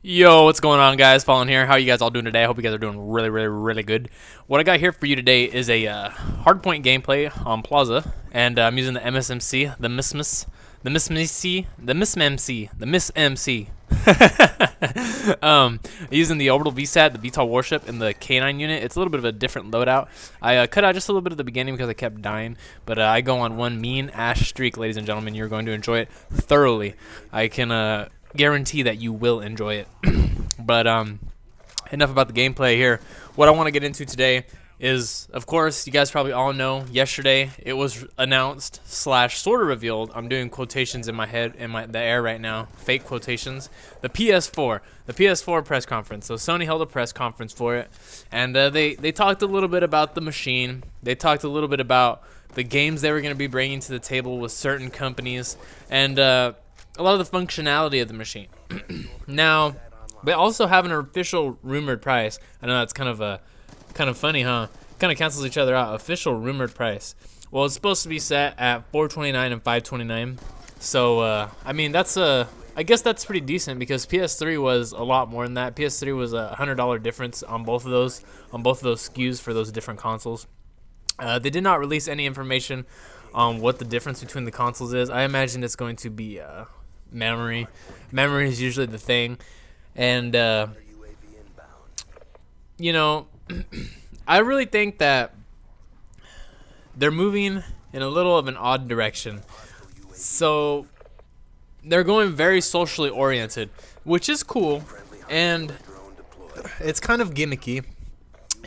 Yo, what's going on, guys? Fallen here. How are you guys all doing today? I hope you guys are doing really good. What I got here for you today is a hardpoint gameplay on Plaza, and I'm using the MSMC, the Miss MC. Using the Orbital VSAT, the VTOL warship, and the K9 unit. It's a little bit of a different loadout. I cut out just a little bit at the beginning because I kept dying, but I go on one mean ass streak, ladies and gentlemen. You're going to enjoy it thoroughly. I can guarantee that you will enjoy it. But enough about the gameplay here. What I want to get into today is, of course, you guys probably all know, yesterday it was announced / sort of revealed. I'm doing quotations in my head, in the air right now, fake quotations. The PS4 press conference. So Sony held a press conference for it, and they talked a little bit about the machine. They talked a little bit about the games they were going to be bringing to the table with certain companies, and a lot of the functionality of the machine. Now, they also have an official rumored price. I know that's kind of funny, huh? Kind of cancels each other out. Official rumored price. Well, it's supposed to be set at $429 and $529. So, I mean, I guess that's pretty decent because PS3 was a lot more than that. PS3 was a $100 difference on both of those SKUs for those different consoles. They did not release any information on what the difference between the consoles is. I imagine it's going to be memory. Memory is usually the thing, and you know, I really think that they're moving in a little of an odd direction. So they're going very socially oriented, which is cool, and it's kind of gimmicky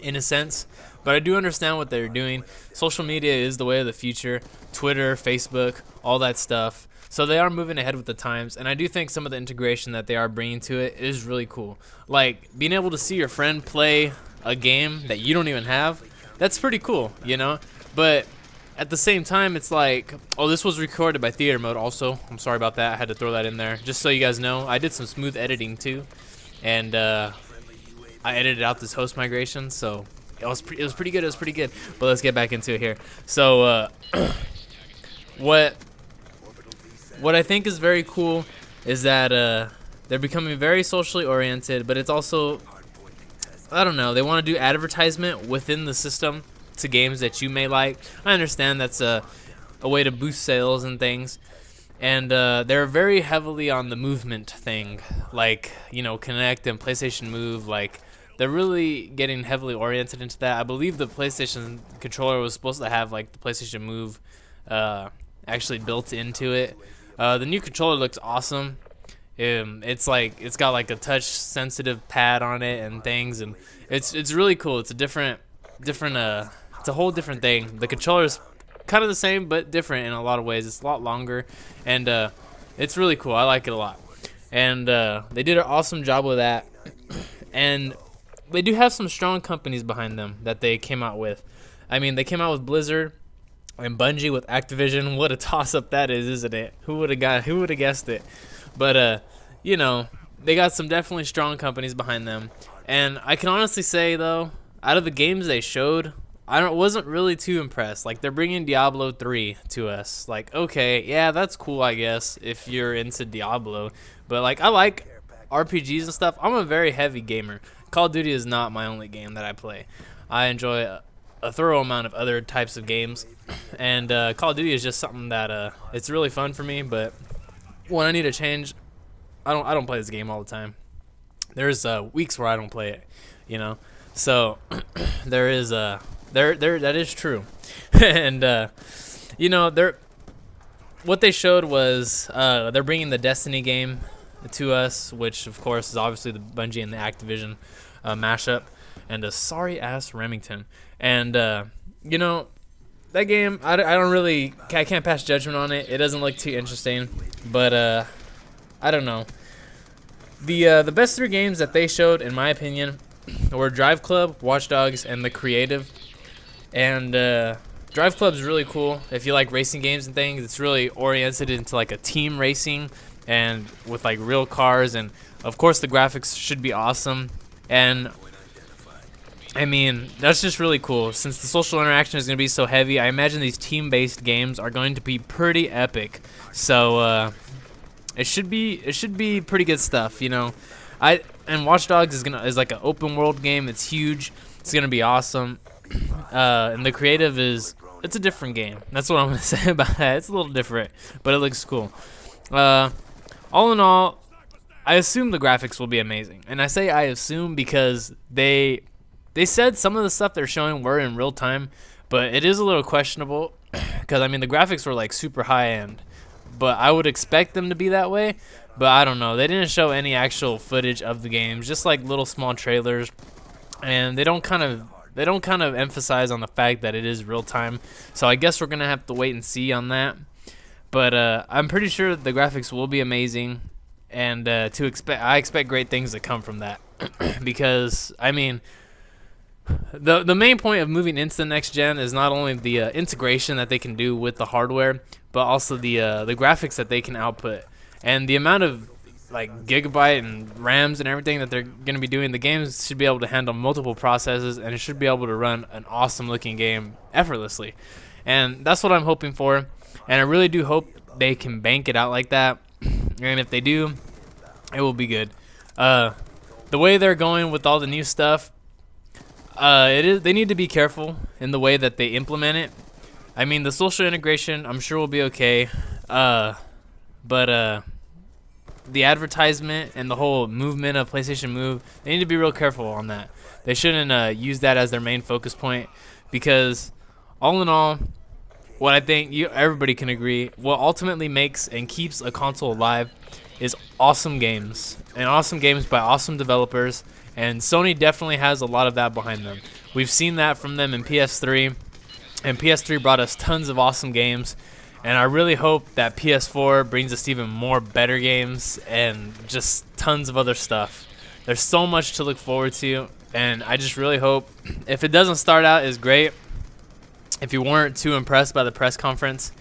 in a sense, but I do understand what they're doing. Social media is the way of the future. Twitter, Facebook, all that stuff. So they are moving ahead with the times, and I do think some of the integration that they are bringing to it is really cool. Like, being able to see your friend play a game that you don't even have, that's pretty cool, you know? But at the same time, it's like, oh, this was recorded by theater mode also. I'm sorry about that. I had to throw that in there. Just so you guys know, I did some smooth editing too, and I edited out this host migration, so it was pretty good. It was pretty good. But let's get back into it here. So what I think is very cool is that they're becoming very socially oriented, but it's also, I don't know, they want to do advertisement within the system to games that you may like. I understand that's a way to boost sales and things, and they're very heavily on the movement thing, like, you know, Kinect and PlayStation Move. Like, they're really getting heavily oriented into that. I believe the PlayStation controller was supposed to have like the PlayStation Move actually built into it. The new controller looks awesome. It's got like a touch sensitive pad on it and things, and it's really cool. It's a different it's a whole different thing. The controller's kind of the same but different in a lot of ways. It's a lot longer, and it's really cool. I like it a lot, and they did an awesome job with that. And they do have some strong companies behind them that they came out with. I mean, they came out with Blizzard and Bungie with Activision. What a toss-up that is, isn't it? Who would have guessed it? But you know, they got some definitely strong companies behind them. And I can honestly say, though, out of the games they showed, wasn't really too impressed. Like, they're bringing Diablo 3 to us. Like, okay, yeah, that's cool, I guess, if you're into Diablo. But like, I like RPGs and stuff. I'm a very heavy gamer. Call of Duty is not my only game that I play. I enjoy a thorough amount of other types of games, and Call of Duty is just something that it's really fun for me. But when I need a change, I don't play this game all the time. There's weeks where I don't play it, you know. So there is that is true. And you know, what they showed was they're bringing the Destiny game to us, which of course is obviously the Bungie and the Activision mashup, and a sorry ass Remington. And you know, that game, I can't pass judgment on it. It doesn't look too interesting, but I don't know. The best three games that they showed, in my opinion, were Drive Club, Watch Dogs, and The Creative. And Drive Club's really cool if you like racing games and things. It's really oriented into like a team racing, and with like real cars, and of course the graphics should be awesome. And I mean, that's just really cool. Since the social interaction is going to be so heavy, I imagine these team-based games are going to be pretty epic. So it should be pretty good stuff, you know. And Watch Dogs is like an open world game. It's huge. It's gonna be awesome. And the creative it's a different game. That's what I'm gonna say about that. It's a little different, but it looks cool. All in all, I assume the graphics will be amazing, and I say I assume because they said some of the stuff they're showing were in real time, but it is a little questionable because I mean the graphics were like super high end, but I would expect them to be that way. But I don't know. They didn't show any actual footage of the games, just like little small trailers, and they don't kind of emphasize on the fact that it is real time. So I guess we're gonna have to wait and see on that. But I'm pretty sure the graphics will be amazing, and I expect great things to come from that because I mean. The main point of moving into the next gen is not only the integration that they can do with the hardware, but also the graphics that they can output, and the amount of like gigabyte and RAMs and everything that they're gonna be doing. The games should be able to handle multiple processes, and it should be able to run an awesome looking game effortlessly, and that's what I'm hoping for. And I really do hope they can bank it out like that, and if they do, it will be good. The way they're going with all the new stuff. They need to be careful in the way that they implement it. I mean, the social integration, I'm sure will be okay. But the advertisement and the whole movement of PlayStation Move, they need to be real careful on that. They shouldn't use that as their main focus point because, all in all, what I think everybody can agree, what ultimately makes and keeps a console alive is awesome games, and awesome games by awesome developers. And Sony definitely has a lot of that behind them. We've seen that from them in PS3, and PS3 brought us tons of awesome games. And I really hope that PS4 brings us even more better games and just tons of other stuff. There's so much to look forward to, and I just really hope, if it doesn't start out as great, if you weren't too impressed by the press conference,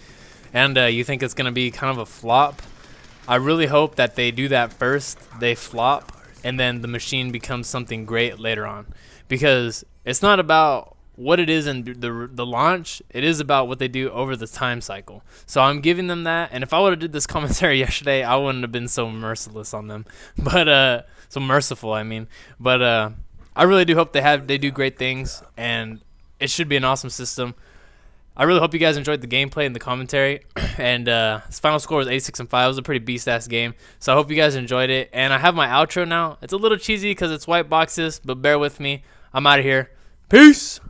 and you think it's going to be kind of a flop, I really hope that they do that first, they flop, and then the machine becomes something great later on, because it's not about what it is in the launch, it is about what they do over the time cycle. So I'm giving them that, and if I would have did this commentary yesterday, I wouldn't have been so merciless on them, but so merciful, I mean. But I really do hope they do great things, and it should be an awesome system. I really hope you guys enjoyed the gameplay and the commentary. And his final score was 86-5. It was a pretty beast-ass game. So I hope you guys enjoyed it. And I have my outro now. It's a little cheesy because it's white boxes, but bear with me. I'm out of here. Peace!